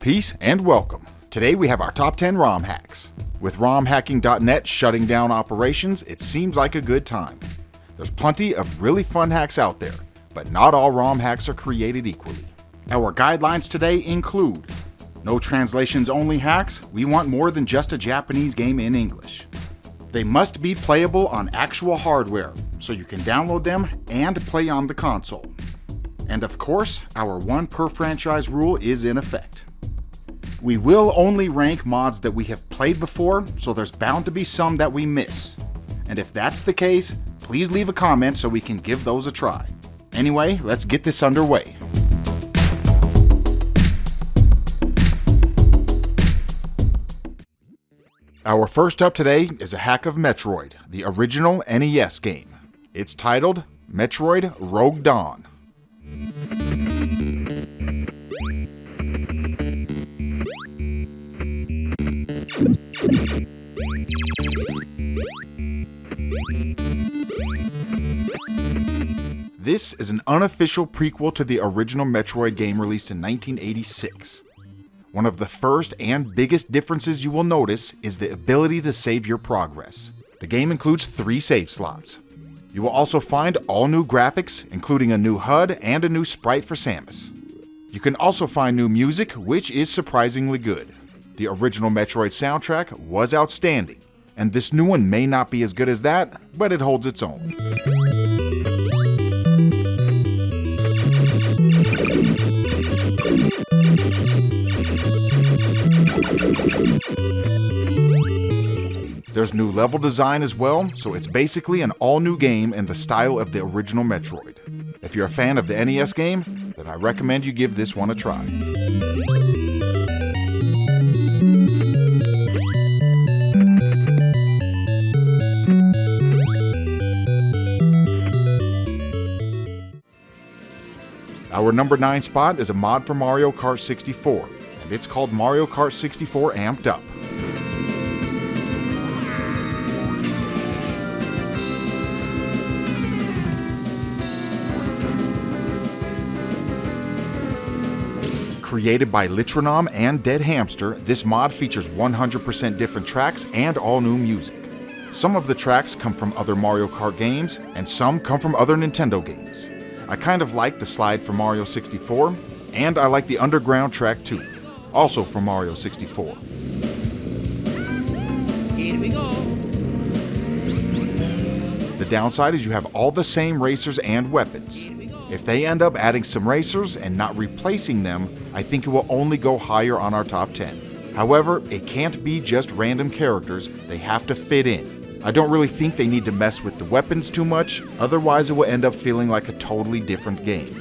Peace and welcome. Today we have our top 10 ROM hacks. With romhacking.net shutting down operations, it seems like a good time. There's plenty of really fun hacks out there, but not all ROM hacks are created equally. Our guidelines today include no translations only hacks. We want more than just a Japanese game in English. They must be playable on actual hardware, so you can download them and play on the console. And of course, our one per franchise rule is in effect. We will only rank mods that we have played before, so there's bound to be some that we miss. And if that's the case, please leave a comment so we can give those a try. Anyway, let's get this underway. Our first up today is a hack of Metroid, the original NES game. It's titled Metroid Rogue Dawn. This is an unofficial prequel to the original Metroid game released in 1986. One of the first and biggest differences you will notice is the ability to save your progress. The game includes 3 save slots. You will also find all new graphics, including a new HUD and a new sprite for Samus. You can also find new music, which is surprisingly good. The original Metroid soundtrack was outstanding, and this new one may not be as good as that, but it holds its own. There's new level design as well, so it's basically an all-new game in the style of the original Metroid. If you're a fan of the NES game, then I recommend you give this one a try. Our number 9 spot is a mod for Mario Kart 64, and it's called Mario Kart 64 Amped Up. Created by Litronom and Dead Hamster, this mod features 100% different tracks and all new music. Some of the tracks come from other Mario Kart games, and some come from other Nintendo games. I kind of like the slide from Mario 64, and I like the underground track too, also from Mario 64. Here we go. The downside is you have all the same racers and weapons. If they end up adding some racers and not replacing them, I think it will only go higher on our top 10. However, it can't be just random characters, they have to fit in. I don't really think they need to mess with the weapons too much, otherwise it will end up feeling like a totally different game.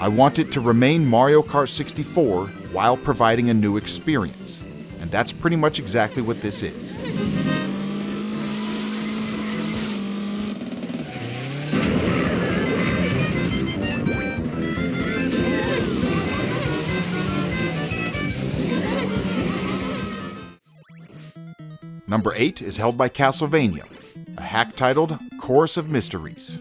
I want it to remain Mario Kart 64 while providing a new experience, and that's pretty much exactly what this is. Number 8 is held by Castlevania, a hack titled Chorus of Mysteries.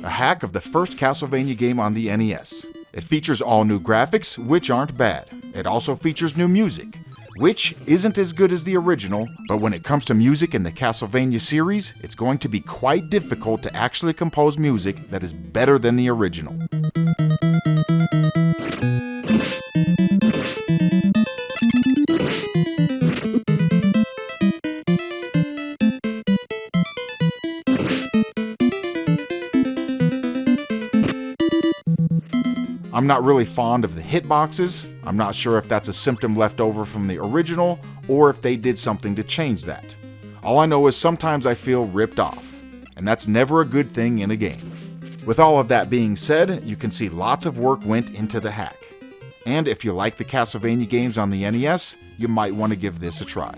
A hack of the first Castlevania game on the NES. It features all new graphics, which aren't bad. It also features new music, which isn't as good as the original, but when it comes to music in the Castlevania series, it's going to be quite difficult to actually compose music that is better than the original. I'm not really fond of the hitboxes. I'm not sure if that's a symptom left over from the original, or if they did something to change that. All I know is sometimes I feel ripped off, and that's never a good thing in a game. With all of that being said, you can see lots of work went into the hack. And if you like the Castlevania games on the NES, you might want to give this a try.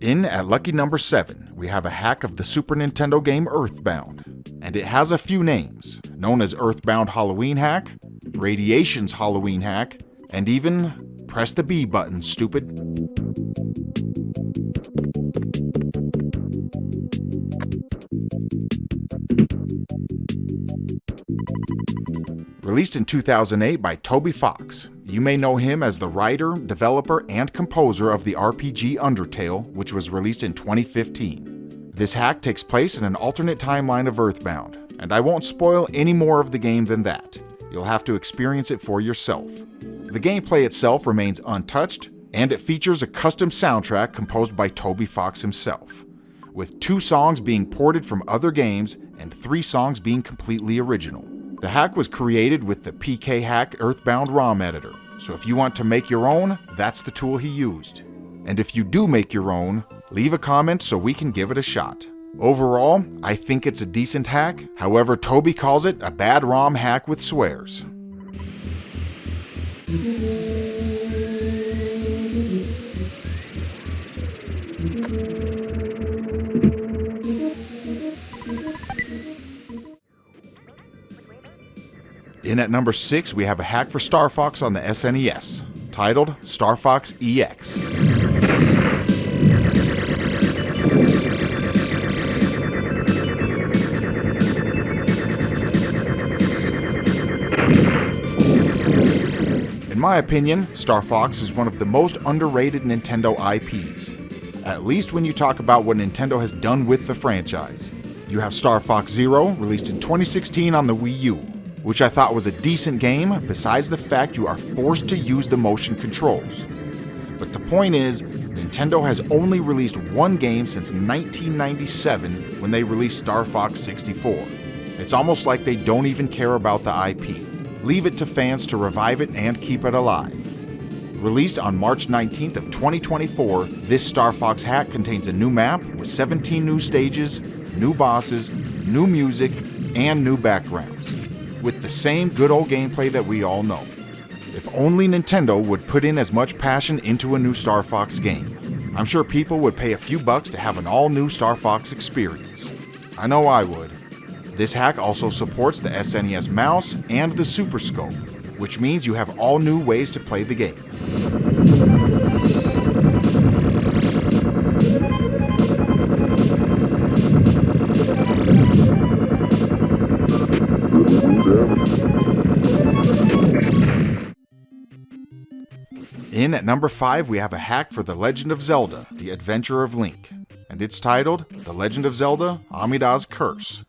In at lucky number 7, we have a hack of the Super Nintendo game Earthbound, and it has a few names. known as Earthbound Halloween Hack, Radiation's Halloween Hack, and even Press the B button, stupid. Released in 2008 by Toby Fox, you may know him as the writer, developer, and composer of the RPG Undertale, which was released in 2015. This hack takes place in an alternate timeline of Earthbound, and I won't spoil any more of the game than that. You'll have to experience it for yourself. The gameplay itself remains untouched, and it features a custom soundtrack composed by Toby Fox himself, with 2 songs being ported from other games and 3 songs being completely original. The hack was created with the PK Hack Earthbound ROM editor, so if you want to make your own, that's the tool he used. And if you do make your own, leave a comment so we can give it a shot. Overall, I think it's a decent hack, however Toby calls it a bad ROM hack with swears. In at number 6, we have a hack for Star Fox on the SNES, titled Star Fox EX. In my opinion, Star Fox is one of the most underrated Nintendo IPs, at least when you talk about what Nintendo has done with the franchise. You have Star Fox Zero, released in 2016 on the Wii U, which I thought was a decent game, besides the fact you are forced to use the motion controls. But the point is, Nintendo has only released one game since 1997 when they released Star Fox 64. It's almost like they don't even care about the IP. Leave it to fans to revive it and keep it alive. Released on March 19th of 2024, this Star Fox hack contains a new map with 17 new stages, new bosses, new music, and new backgrounds, with the same good old gameplay that we all know. If only Nintendo would put in as much passion into a new Star Fox game. I'm sure people would pay a few bucks to have an all-new Star Fox experience. I know I would. This hack also supports the SNES mouse and the Super Scope, which means you have all new ways to play the game. In at number 5, we have a hack for The Legend of Zelda, The Adventure of Link, and it's titled The Legend of Zelda, Amida's Curse.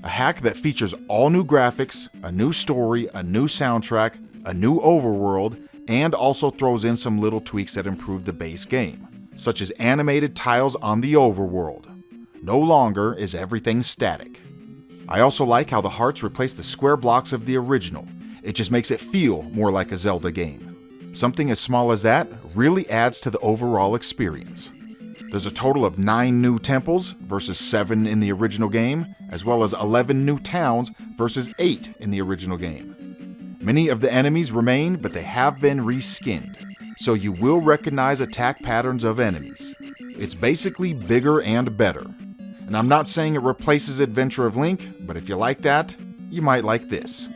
A hack that features all new graphics, a new story, a new soundtrack, a new overworld, and also throws in some little tweaks that improve the base game, such as animated tiles on the overworld. No longer is everything static. I also like how the hearts replace the square blocks of the original. It just makes it feel more like a Zelda game. Something as small as that really adds to the overall experience. There's a total of 9 new temples versus 7 in the original game, as well as 11 new towns versus 8 in the original game. Many of the enemies remain, but they have been reskinned, so you will recognize attack patterns of enemies. It's basically bigger and better. And I'm not saying it replaces Adventure of Link, but if you like that, you might like this.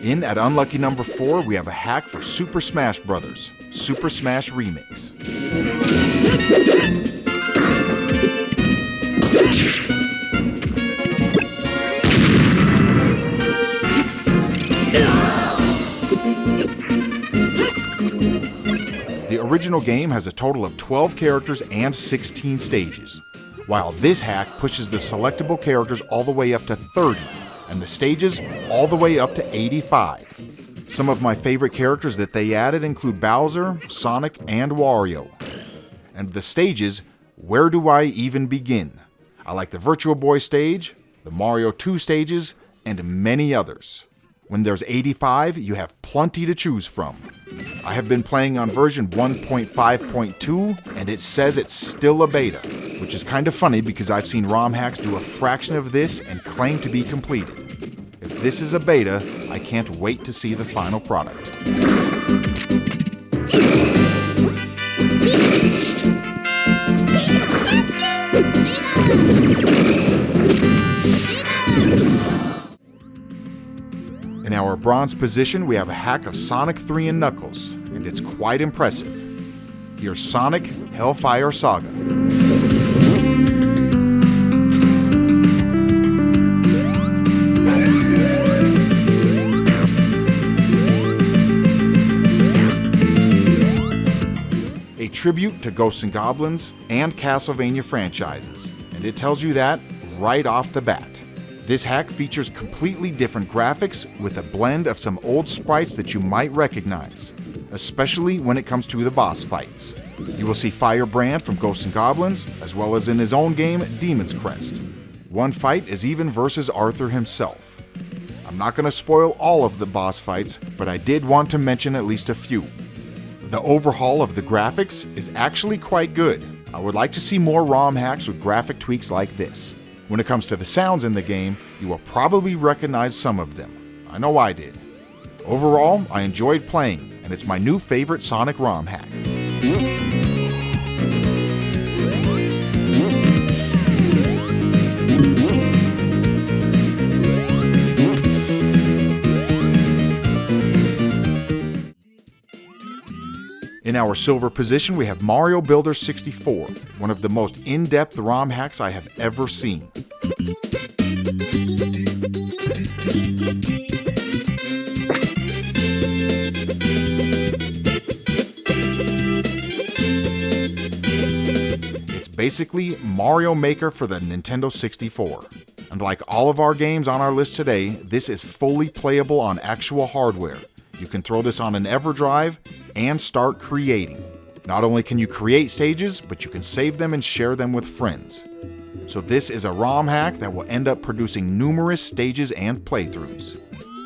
In at unlucky number 4, we have a hack for Super Smash Bros. Super Smash Remix. The original game has a total of 12 characters and 16 stages, while this hack pushes the selectable characters all the way up to 30, and the stages all the way up to 85. Some of my favorite characters that they added include Bowser, Sonic, and Wario. And the stages, where do I even begin? I like the Virtual Boy stage, the Mario 2 stages, and many others. When there's 85, you have plenty to choose from. I have been playing on version 1.5.2, and it says it's still a beta, which is kind of funny because I've seen ROM hacks do a fraction of this and claim to be completed. If this is a beta, I can't wait to see the final product. In our bronze position, we have a hack of Sonic 3 and Knuckles, and it's quite impressive. Here's Sonic Hellfire Saga. A tribute to Ghosts and Goblins and Castlevania franchises, and it tells you that right off the bat. This hack features completely different graphics with a blend of some old sprites that you might recognize, especially when it comes to the boss fights. You will see Firebrand from Ghosts and Goblins, as well as in his own game, Demon's Crest. One fight is even versus Arthur himself. I'm not going to spoil all of the boss fights, but I did want to mention at least a few. The overhaul of the graphics is actually quite good. I would like to see more ROM hacks with graphic tweaks like this. When it comes to the sounds in the game, you will probably recognize some of them. I know I did. Overall, I enjoyed playing, and it's my new favorite Sonic ROM hack. In our silver position, we have Mario Builder 64, one of the most in-depth ROM hacks I have ever seen. It's basically Mario Maker for the Nintendo 64. And like all of our games on our list today, this is fully playable on actual hardware. You can throw this on an EverDrive and start creating. Not only can you create stages, but you can save them and share them with friends. So this is a ROM hack that will end up producing numerous stages and playthroughs.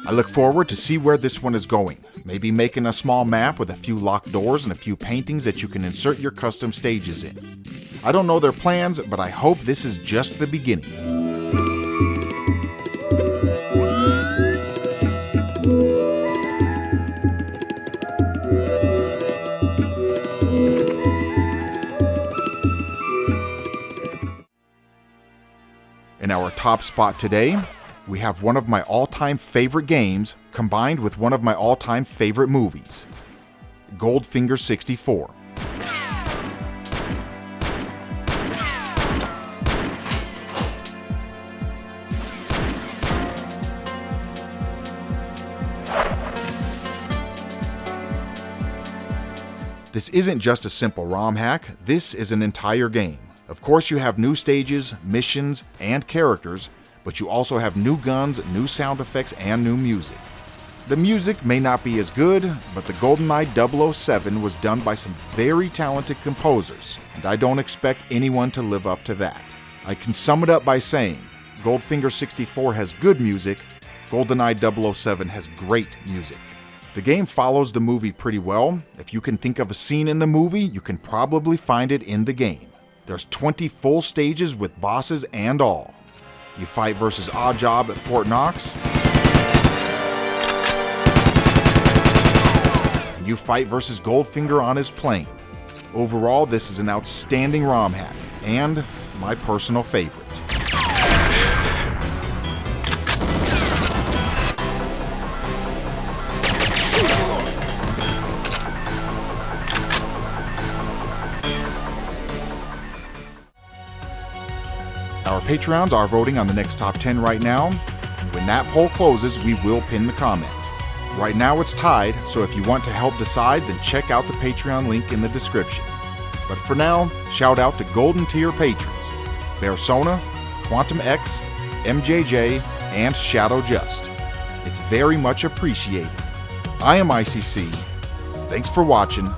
I look forward to see where this one is going. Maybe making a small map with a few locked doors and a few paintings that you can insert your custom stages in. I don't know their plans, but I hope this is just the beginning. In our top spot today, we have one of my all-time favorite games combined with one of my all-time favorite movies, Goldfinger 64. This isn't just a simple ROM hack, this is an entire game. Of course, you have new stages, missions, and characters, but you also have new guns, new sound effects, and new music. The music may not be as good, but the GoldenEye 007 was done by some very talented composers, and I don't expect anyone to live up to that. I can sum it up by saying, Goldfinger 64 has good music, GoldenEye 007 has great music. The game follows the movie pretty well. If you can think of a scene in the movie, you can probably find it in the game. There's 20 full stages with bosses and all. You fight versus Oddjob at Fort Knox. And you fight versus Goldfinger on his plane. Overall, this is an outstanding ROM hack, and my personal favorite. Our Patreons are voting on the next top 10 right now, and when that poll closes, we will pin the comment. Right now it's tied, so if you want to help decide, then check out the Patreon link in the description. But for now, shout out to Golden Tier patrons, Bearsona, Quantum X, MJJ, and Shadow Just. It's very much appreciated. I am ICC. Thanks for watching.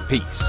Peace.